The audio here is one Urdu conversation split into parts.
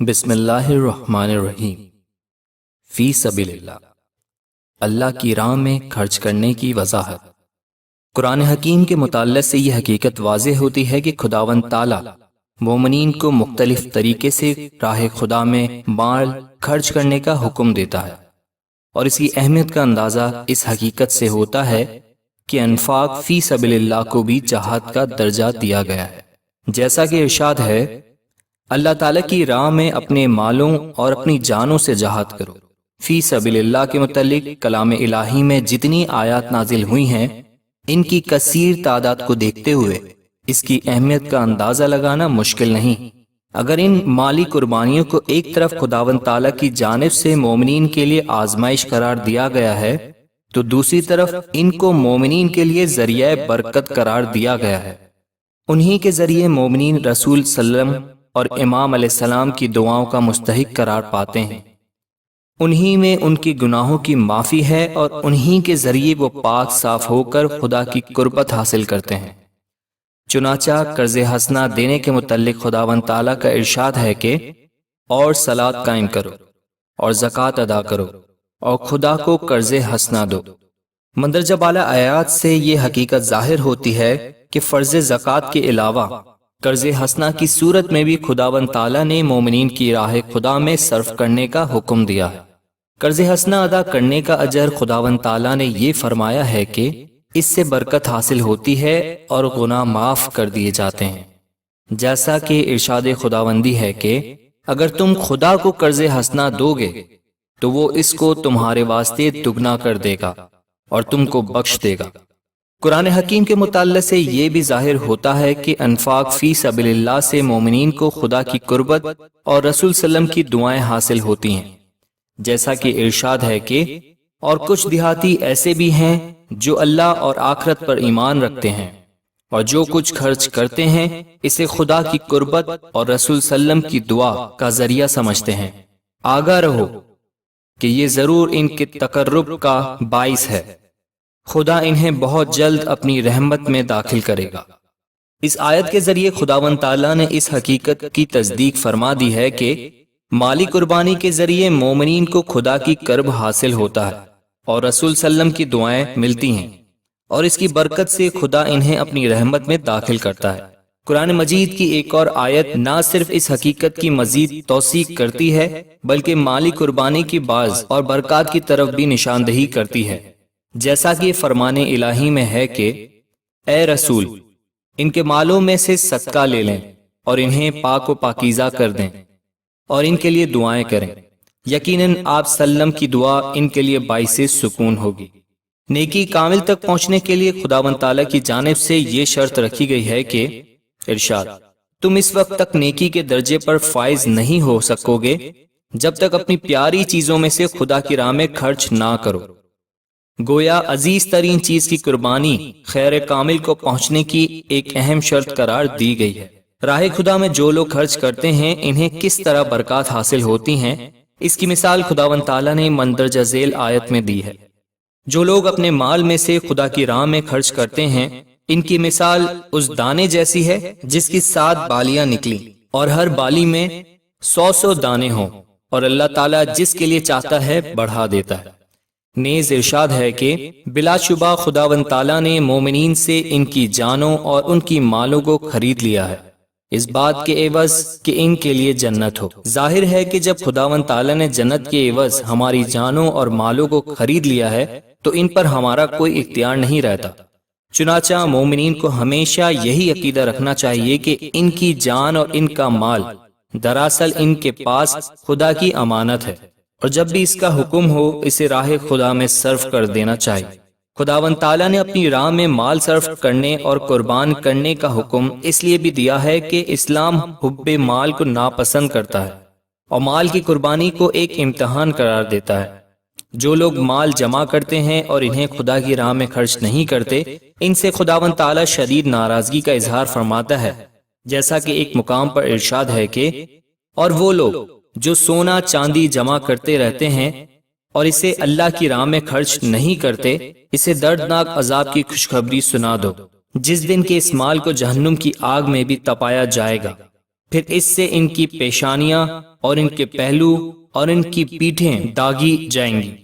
بسم اللہ الرحمن الرحیم۔ فی سبیل اللہ، اللہ کی راہ میں خرچ کرنے کی وضاحت۔ قرآن حکیم کے مطالعے سے یہ حقیقت واضح ہوتی ہے کہ خداوند تعالیٰ مومنین کو مختلف طریقے سے راہ خدا میں مال خرچ کرنے کا حکم دیتا ہے، اور اس کی اہمیت کا اندازہ اس حقیقت سے ہوتا ہے کہ انفاق فی سبیل اللہ کو بھی جہاد کا درجہ دیا گیا ہے۔ جیسا کہ ارشاد ہے، اللہ تعالیٰ کی راہ میں اپنے مالوں اور اپنی جانوں سے جہاد کرو۔ فی سبیل اللہ کے متعلق کلام الہی میں جتنی آیات نازل ہوئی ہیں، ان کی کثیر تعداد کو دیکھتے ہوئے اس کی اہمیت کا اندازہ لگانا مشکل نہیں۔ اگر ان مالی قربانیوں کو ایک طرف خداوند تعالیٰ کی جانب سے مومنین کے لیے آزمائش قرار دیا گیا ہے، تو دوسری طرف ان کو مومنین کے لیے ذریعہ برکت قرار دیا گیا ہے۔ انہی کے ذریعے مومنین رسول صلی اللہ علیہ وسلم اور امام علیہ السلام کی دعاؤں کا مستحق قرار پاتے ہیں۔ انہی میں ان کی گناہوں کی معافی ہے، اور انہی کے ذریعے وہ پاک صاف ہو کر خدا کی قربت حاصل کرتے ہیں۔ چنانچہ قرض حسنہ دینے کے متعلق خداوند تعالیٰ کا ارشاد ہے کہ اور صلاۃ قائم کرو اور زکوٰۃ ادا کرو اور خدا کو قرض حسنہ دو۔ مندرجہ بالا آیات سے یہ حقیقت ظاہر ہوتی ہے کہ فرض زکوٰۃ کے علاوہ قرض حسنہ کی صورت میں بھی خداوند تعالیٰ نے مومنین کی راہ خدا میں صرف کرنے کا حکم دیا ہے۔ قرض حسنہ ادا کرنے کا اجر خداوند تعالیٰ نے یہ فرمایا ہے کہ اس سے برکت حاصل ہوتی ہے اور گناہ معاف کر دیے جاتے ہیں۔ جیسا کہ ارشاد خداوندی ہے کہ اگر تم خدا کو قرض حسنہ دو گے تو وہ اس کو تمہارے واسطے دگنا کر دے گا اور تم کو بخش دے گا۔ قرآن حکیم کے مطالعے سے یہ بھی ظاہر ہوتا ہے کہ انفاق فی سبیل اللہ سے مومنین کو خدا کی قربت اور رسول صلی اللہ علیہ وسلم کی دعائیں حاصل ہوتی ہیں، جیسا کہ ارشاد ہے کہ اور کچھ دیہاتی ایسے بھی ہیں جو اللہ اور آخرت پر ایمان رکھتے ہیں، اور جو کچھ خرچ کرتے ہیں اسے خدا کی قربت اور رسول صلی اللہ علیہ وسلم کی دعا کا ذریعہ سمجھتے ہیں۔ آگاہ رہو کہ یہ ضرور ان کے تقرب کا باعث ہے، خدا انہیں بہت جلد اپنی رحمت میں داخل کرے گا۔ اس آیت کے ذریعے خداوند تعالیٰ نے اس حقیقت کی تصدیق فرما دی ہے کہ مالی قربانی کے ذریعے مومنین کو خدا کی قرب حاصل ہوتا ہے اور رسول صلی اللہ علیہ وسلم کی دعائیں ملتی ہیں، اور اس کی برکت سے خدا انہیں اپنی رحمت میں داخل کرتا ہے۔ قرآن مجید کی ایک اور آیت نہ صرف اس حقیقت کی مزید توثیق کرتی ہے بلکہ مالی قربانی کی بعض اور برکات کی طرف بھی نشاندہی کرتی ہے، جیسا کہ فرمان الہی میں ہے کہ اے رسول، ان کے مالوں میں سے صدقہ لے لیں اور انہیں پاک و پاکیزہ کر دیں اور ان کے لیے دعائیں کریں، یقیناً آپ صلی اللہ علیہ وسلم کی دعا ان کے لیے باعث سکون ہوگی۔ نیکی کامل تک پہنچنے کے لیے خداوند تعالیٰ کی جانب سے یہ شرط رکھی گئی ہے کہ ارشاد، تم اس وقت تک نیکی کے درجے پر فائز نہیں ہو سکو گے جب تک اپنی پیاری چیزوں میں سے خدا کی راہ میں خرچ نہ کرو۔ گویا عزیز ترین چیز کی قربانی خیر کامل کو پہنچنے کی ایک اہم شرط قرار دی گئی ہے۔ راہ خدا میں جو لوگ خرچ کرتے ہیں انہیں کس طرح برکات حاصل ہوتی ہیں، اس کی مثال خداوند تعالیٰ نے مندرجہ ذیل آیت میں دی ہے۔ جو لوگ اپنے مال میں سے خدا کی راہ میں خرچ کرتے ہیں، ان کی مثال اس دانے جیسی ہے جس کی 7 بالیاں نکلی اور ہر بالی میں 100 دانے ہوں، اور اللہ تعالیٰ جس کے لیے چاہتا ہے بڑھا دیتا ہے۔ نیز ارشاد ہے کہ بلا شبہ خداوند تعالیٰ نے مومنین سے ان کی جانوں اور ان کی مالوں کو خرید لیا ہے، اس بات کے عوض کہ ان کے لیے جنت ہو۔ ظاہر ہے کہ جب خداوند تعالیٰ نے جنت کے عوض ہماری جانوں اور مالوں کو خرید لیا ہے تو ان پر ہمارا کوئی اختیار نہیں رہتا۔ چنانچہ مومنین کو ہمیشہ یہی عقیدہ رکھنا چاہیے کہ ان کی جان اور ان کا مال دراصل ان کے پاس خدا کی امانت ہے، اور جب بھی اس کا حکم ہو اسے راہ خدا میں صرف کر دینا چاہیے۔ خداوند تعالیٰ نے اپنی راہ میں مال صرف کرنے اور قربان کرنے کا حکم اس لیے بھی دیا ہے کہ اسلام حب مال کو ناپسند کرتا ہے اور مال کی قربانی کو ایک امتحان قرار دیتا ہے۔ جو لوگ مال جمع کرتے ہیں اور انہیں خدا کی راہ میں خرچ نہیں کرتے، ان سے خداوند تعالیٰ شدید ناراضگی کا اظہار فرماتا ہے، جیسا کہ ایک مقام پر ارشاد ہے کہ اور وہ لوگ جو سونا چاندی جمع کرتے رہتے ہیں اور اسے اللہ کی راہ میں خرچ نہیں کرتے، اسے دردناک عذاب کی خوشخبری سنا دو، جس دن کے اس مال کو جہنم کی آگ میں بھی تپایا جائے گا، پھر اس سے ان کی پیشانیاں اور ان کے پہلو اور ان کی پیٹھیں داغی جائیں گی،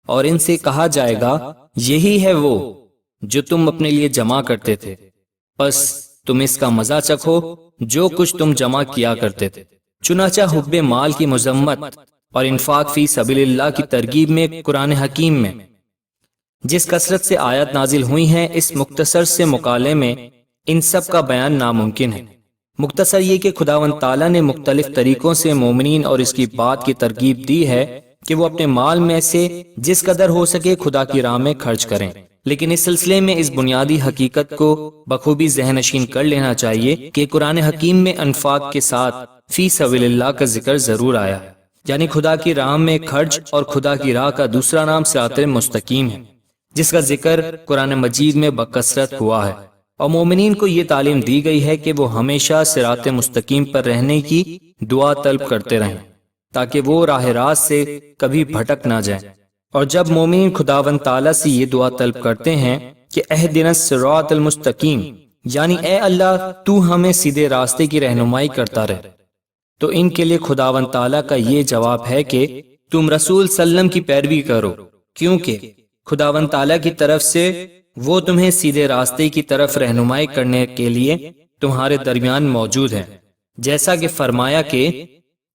اور ان سے کہا جائے گا یہی ہے وہ جو تم اپنے لیے جمع کرتے تھے، پس تم اس کا مزہ چکھو جو کچھ تم جمع کیا کرتے تھے۔ چنانچہ حب مال کی مذمت اور انفاق فی سبیل اللہ کی ترغیب میں قرآن حکیم میں جس کثرت سے آیات نازل ہوئی ہیں، اس مختصر سے مقالے میں ان سب کا بیان ناممکن ہے۔ مختصر یہ کہ خداوند تعالیٰ نے مختلف طریقوں سے مومنین اور اس کی بات کی ترغیب دی ہے کہ وہ اپنے مال میں سے جس قدر ہو سکے خدا کی راہ میں خرچ کریں، لیکن اس سلسلے میں اس بنیادی حقیقت کو بخوبی ذہن نشین کر لینا چاہیے کہ قرآن حکیم میں انفاق کے ساتھ فی سبیل اللہ کا ذکر ضرور آیا ہے، یعنی خدا کی راہ میں خرچ، اور خدا کی راہ کا دوسرا نام صراط مستقیم ہے، جس کا ذکر قرآن مجید میں بکثرت ہوا ہے، اور مومنین کو یہ تعلیم دی گئی ہے کہ وہ ہمیشہ صراط مستقیم پر رہنے کی دعا طلب کرتے رہیں تاکہ وہ راہ راست سے کبھی بھٹک نہ جائیں۔ اور جب مومنین خداوند تعالیٰ سے یہ دعا طلب کرتے ہیں کہ اہدنا الصراط المستقیم، یعنی اے اللہ تو ہمیں سیدھے راستے کی رہنمائی کرتا رہ، تو ان کے لیے خداوند تعالیٰ کا یہ جواب ہے کہ تم رسول صلی اللہ علیہ وسلم کی پیروی کرو، کیونکہ خداوند تعالیٰ کی طرف سے وہ تمہیں سیدھے راستے کی طرف رہنمائی کرنے کے لیے تمہارے درمیان موجود ہے، جیسا کہ فرمایا کہ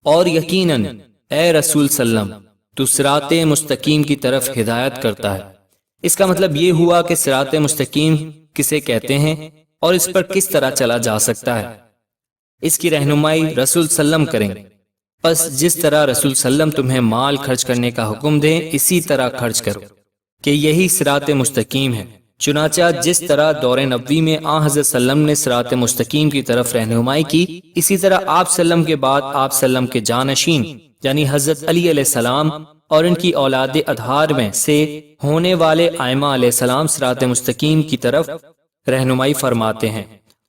اور یقیناً اے رسول صلی اللہ علیہ وسلم تو صراط مستقیم کی طرف ہدایت کرتا ہے۔ اس کا مطلب یہ ہوا کہ صراط مستقیم کسے کہتے ہیں اور اس پر کس طرح چلا جا سکتا ہے، اس کی رہنمائی رسول صلی اللہ علیہ وسلم کریں گے۔ پس جس طرح رسول صلی اللہ علیہ وسلم تمہیں مال خرچ کرنے کا حکم دیں، اسی طرح خرچ کرو کہ یہی صراط مستقیم ہے۔ چنانچہ جس طرح دور نبوی میں حضرت صلی اللہ علیہ وسلم نے صراط مستقیم کی طرف رہنمائی کی، اسی طرح آپ صلی اللہ علیہ وسلم کے بعد آپ صلی اللہ علیہ وسلم کے جانشین یعنی حضرت علی علیہ السلام اور ان کی اولاد اطہار میں سے ہونے والے ائمہ علیہ السلام صراط مستقیم کی طرف رہنمائی فرماتے ہیں،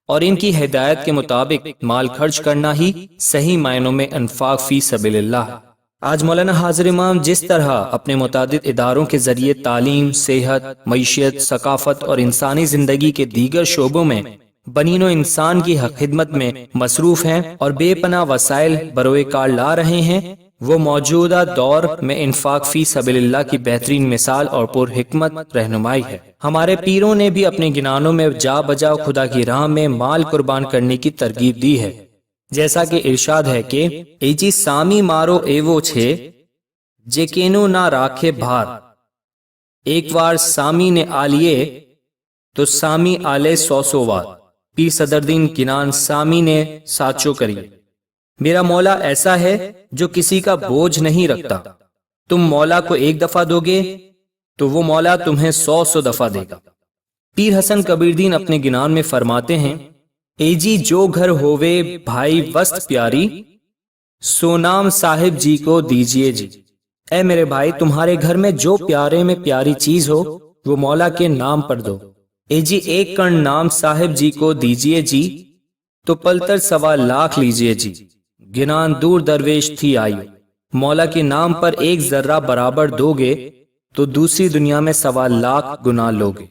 اور ان کی ہدایت کے مطابق مال خرچ کرنا ہی صحیح معنوں میں انفاق فی سبیل اللہ ہے۔ آج مولانا حاضر امام جس طرح اپنے متعدد اداروں کے ذریعے تعلیم، صحت، معیشت، ثقافت اور انسانی زندگی کے دیگر شعبوں میں بنین و انسان کی خدمت میں مصروف ہیں اور بے پناہ وسائل بروئے کار لا رہے ہیں، وہ موجودہ دور میں انفاق فی سبیل اللہ کی بہترین مثال اور پر حکمت رہنمائی ہے۔ ہمارے پیروں نے بھی اپنے گنانوں میں جا بجا خدا کی راہ میں مال قربان کرنے کی ترغیب دی ہے، جیسا کہ ارشاد ہے کہ ای جی سامی مارو اے وہ چھے جے کینو نہ راکھے بھار، ایک وار سامی نے آلیے تو سامی آلے 100 وار، پیر صدر دین کنان سامی نے ساچو کری۔ میرا مولا ایسا ہے جو کسی کا بوجھ نہیں رکھتا، تم مولا کو ایک دفعہ دو گے تو وہ مولا تمہیں 100 دفعہ دے گا۔ پیر حسن کبیر دین اپنے گنان میں فرماتے ہیں، اے جی جو گھر ہووے بھائی وسط پیاری، سو نام صاحب جی کو دیجئے جی۔ اے میرے بھائی تمہارے گھر میں جو پیارے میں پیاری چیز ہو وہ مولا کے نام پر دو۔ اے جی ایک کن نام صاحب جی کو دیجئے جی، تو پلتر 1.25 لاکھ لیجئے جی۔ گنان دور درویش تھی آئی، مولا کے نام پر ایک ذرہ برابر دو گے تو دوسری دنیا میں 1.25 لاکھ گنا لوگے۔